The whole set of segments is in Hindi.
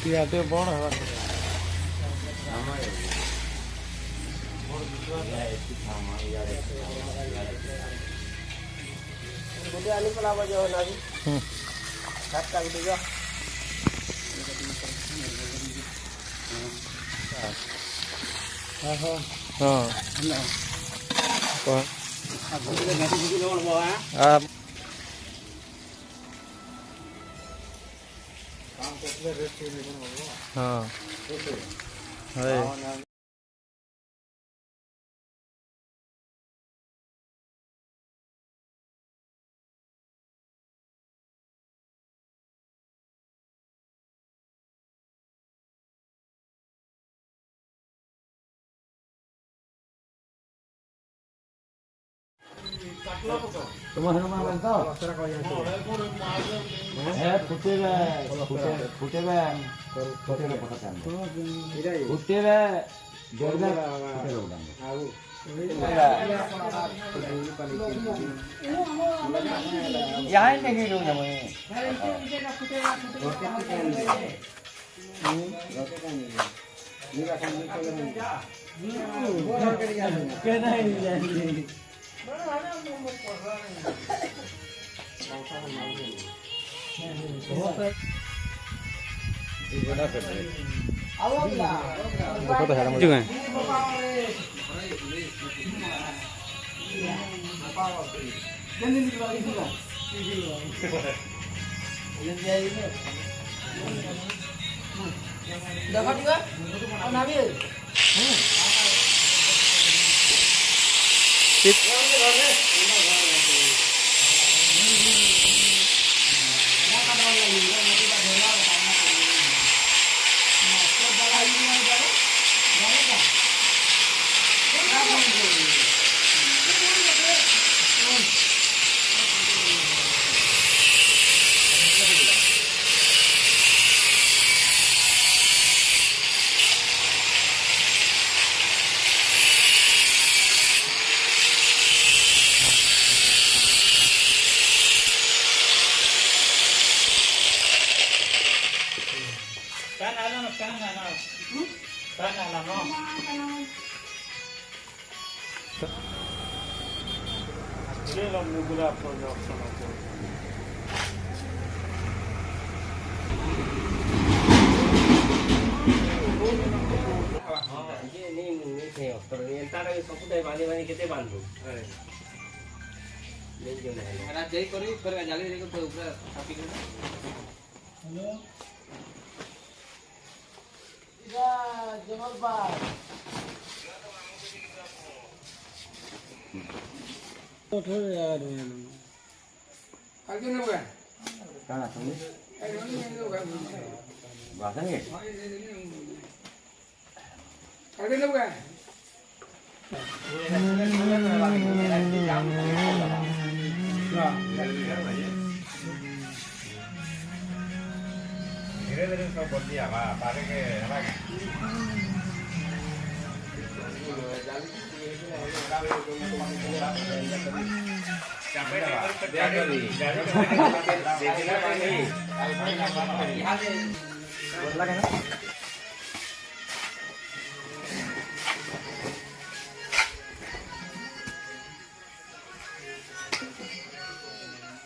किराते बड़ हवा गोटे आनी पड़ा बजे ना भी सात का गोटे जो हां हां कौन अब गोटे गाड़ी गुडी लोड बा आप काम करले रेस्ट लेकिन हो हां है तुम्हारे में बनता है फुटेगा फुटेगा पता है फुटेगा जोरदा यहाँ नहीं लोग ना मैं देखो तो हैरान हो चुके हैं देखो ठीक है और ना भी धीरे धीरे सब बोल दिया पारे के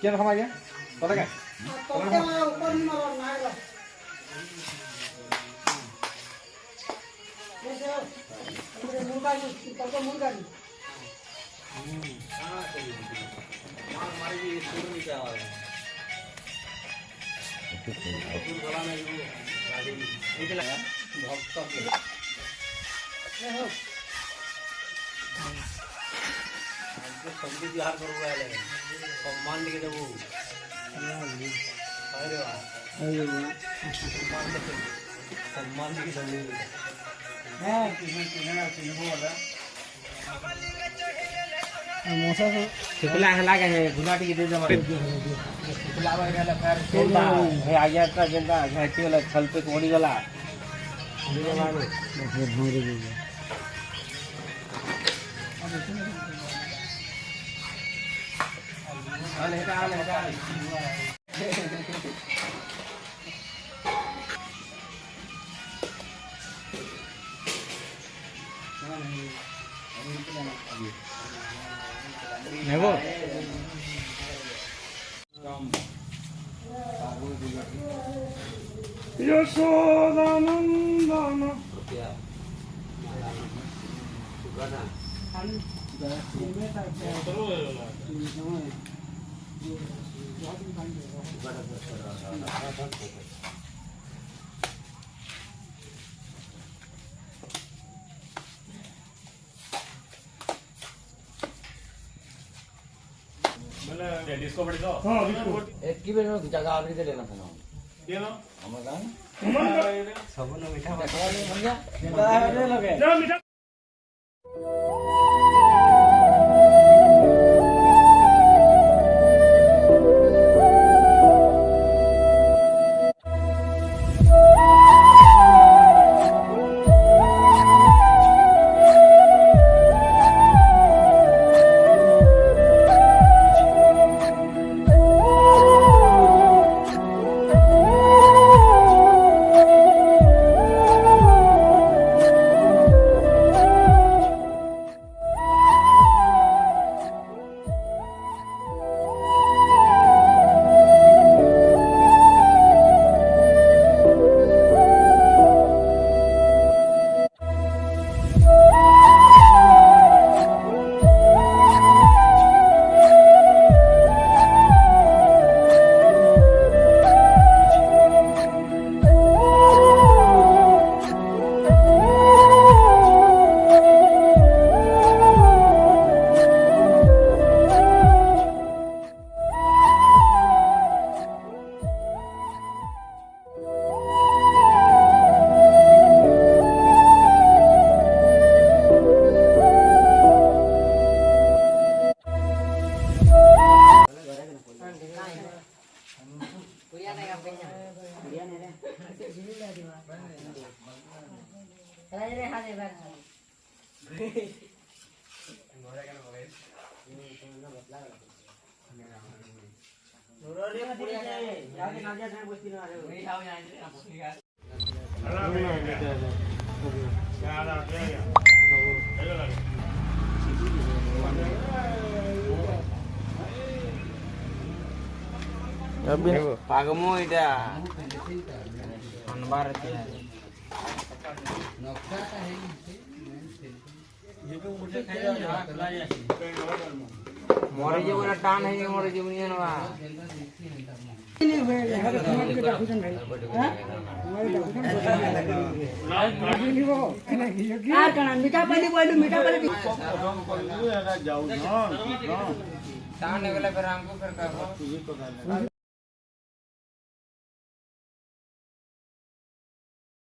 क्या रखा गया पता क्या ऊपर ही मारो ना मुर्गा मुर्गा संगीत बिहार करूँगा सम्मान लेके देवो अरे वाह सम्मान लेके देवो हाँ कितना वाला मौसा से चिपला हला के है गुलाटी के दे दे मारे चिपला वाला पैर छोड़ा है आ गया था जिंदा घाटी वाला छल पे कोड़ी वाला ले मारो भोरे दे নেব যশোদানন্দন मतलब डिस्को बड़ी तो एक की बेर में जगह आवरी दे लेना था ना ये लो हमर सब लोग मीठा जा मीठा पागमो इटा अनबार मोरे जीवन टान है मोरे जीवन बा मीठा पानी बोलू मीठा पानी टान है वाला फिर हमको फिर कर